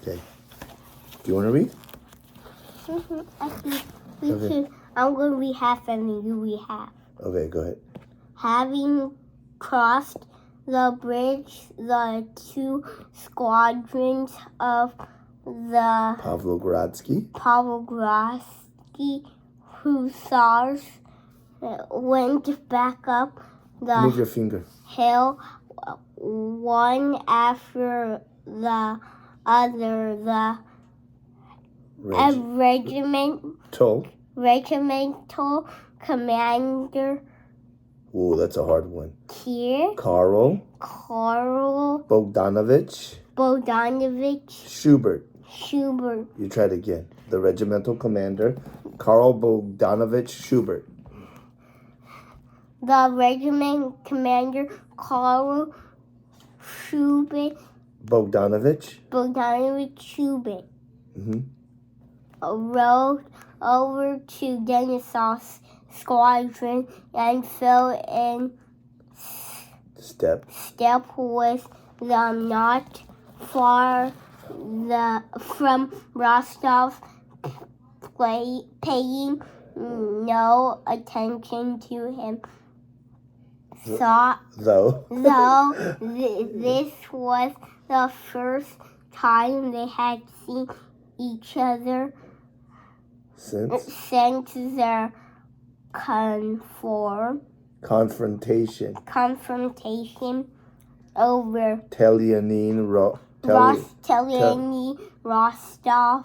Okay. Do you want to read? Okay. I'm going to read half and you read half. Okay, go ahead. Having crossed the bridge, the two squadrons of the Pavlogradsky hussars went back up Move your the finger. hill, one after the other. The regimental commander. Ooh, that's a hard one. Here. Karl Bogdanovich Schubert. You try it again. The regimental commander, Karl Bogdanovich Schubert. The regiment commander, Karl Bogdanovich Schubert. Rode over to Denisov's squadron and fell in step with them not far from Rostov, paying no attention to him. Though this was the first time they had seen each other since their confrontation over Telyanin Rostov,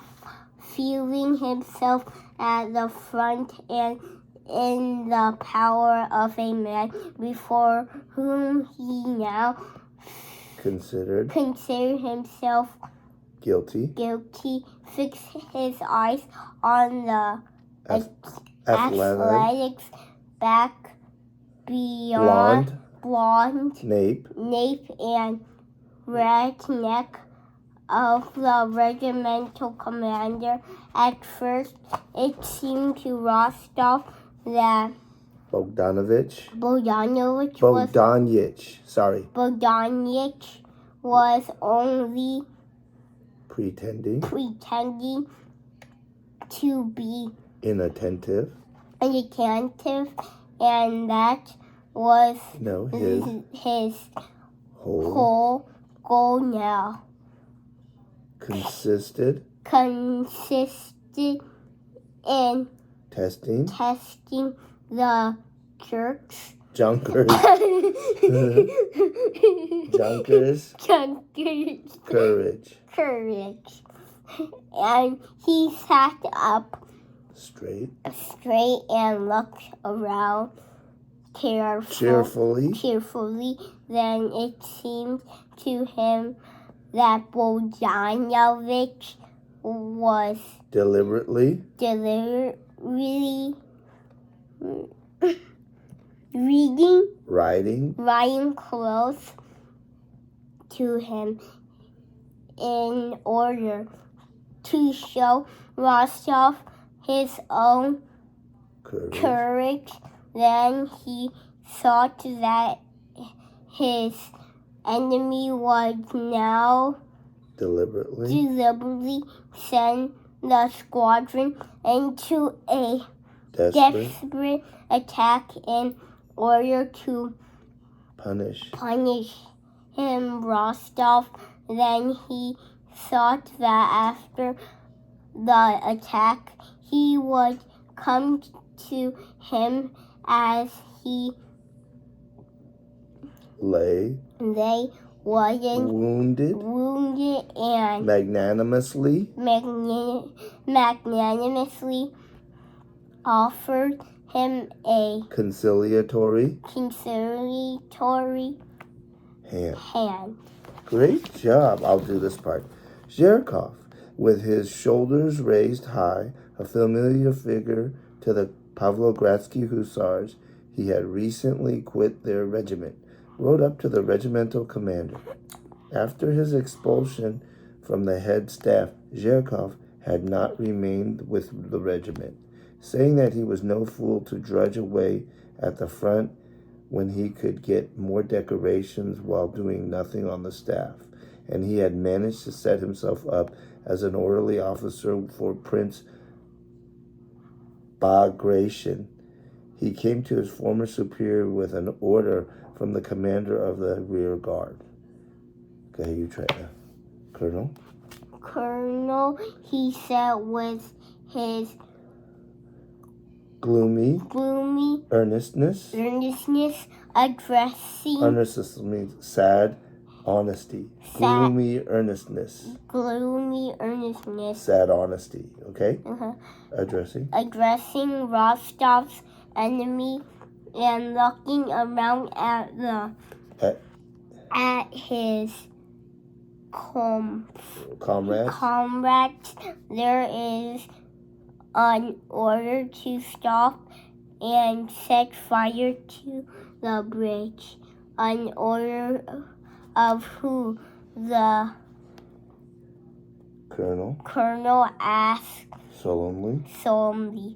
feeling himself at the front and in the power of a man before whom he now considered himself guilty, fixed his eyes on the athletics back beyond blonde nape and red neck of the regimental commander. At first, it seemed to Rostov that Bogdanovich was only pretending to be inattentive, and that was his whole goal now. Consisted in testing the junkers' courage. And he sat up straight and looked around cheerfully. Then it seemed to him that Bogdanovich was deliberately riding close to him in order to show Rostov his own courage. Then he thought that his enemy would now deliberately send the squadron into a desperate attack in order to punish him. Rostov then he thought that after the attack he would come to him as he lay wounded and magnanimously offered him a conciliatory hand. Great job. I'll do this part. Zherkov, with his shoulders raised high, a familiar figure to the Pavlogradsky hussars, he had recently quit their regiment, rode up to the regimental commander. After his expulsion from the head staff, Zherkov had not remained with the regiment, saying that he was no fool to drudge away at the front when he could get more decorations while doing nothing on the staff, and he had managed to set himself up as an orderly officer for Prince Bagration. He came to his former superior with an order from the commander of the rear guard. Okay, you try that. Colonel? Colonel, he said with his gloomy earnestness. Addressing. Earnestness means sad honesty. Gloomy earnestness. Sad honesty. Okay? Addressing Rostov's enemy and looking around at his comrades. There is an order to stop and set fire to the bridge. An order of who? The Colonel asked solemnly.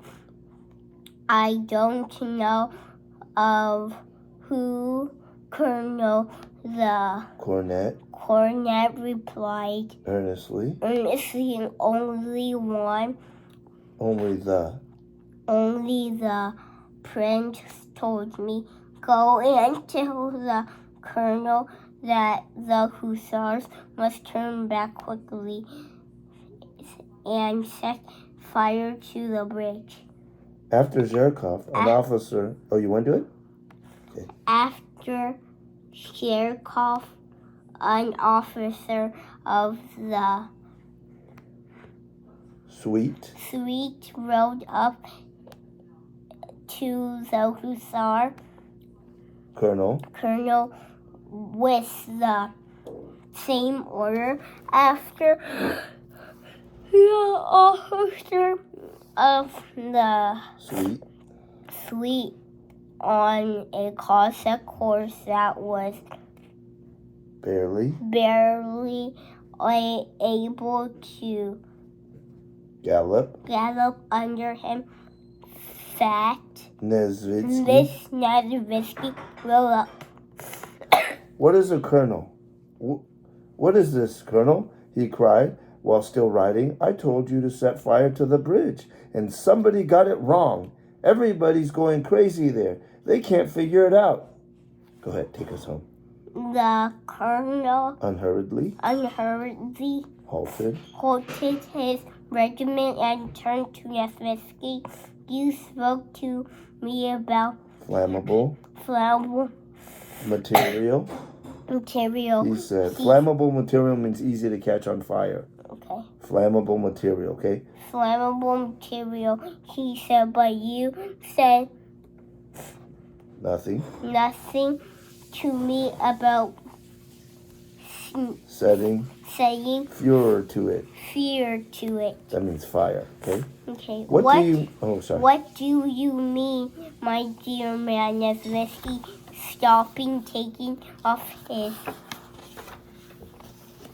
I don't know of who, Colonel. The cornet replied earnestly. Only one. Only the prince told me. Go and tell the colonel that the hussars must turn back quickly and set fire to the bridge. After Zherkov, an officer... Oh, you want to do it? Okay. After Zherkov, an officer of the suite rode up to the hussar colonel with the same order. After the officer of the suite on a Cossack horse that was barely able to gallop under him, fat Nesvitsky rode up. What is a colonel? What is this, Colonel? He cried while still riding. I told you to set fire to the bridge, and somebody got it wrong. Everybody's going crazy there. They can't figure it out. Go ahead, take us home. The colonel unhurriedly halted his regiment and turned to Nesvitsky. You spoke to me about flammable material. He said, flammable material means easy to catch on fire. Okay. Flammable material, okay? Flammable material, he said, but you said nothing to me about saying fear to it. That means fire, okay? Okay. What do you mean, my dear man, Nesvitsky, stopping, taking off his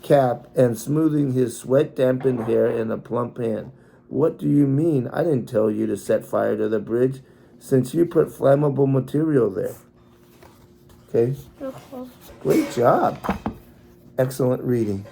cap and smoothing his sweat-dampened hair in a plump hand? What do you mean? I didn't tell you to set fire to the bridge since you put flammable material there. Okay? Great job. Excellent reading.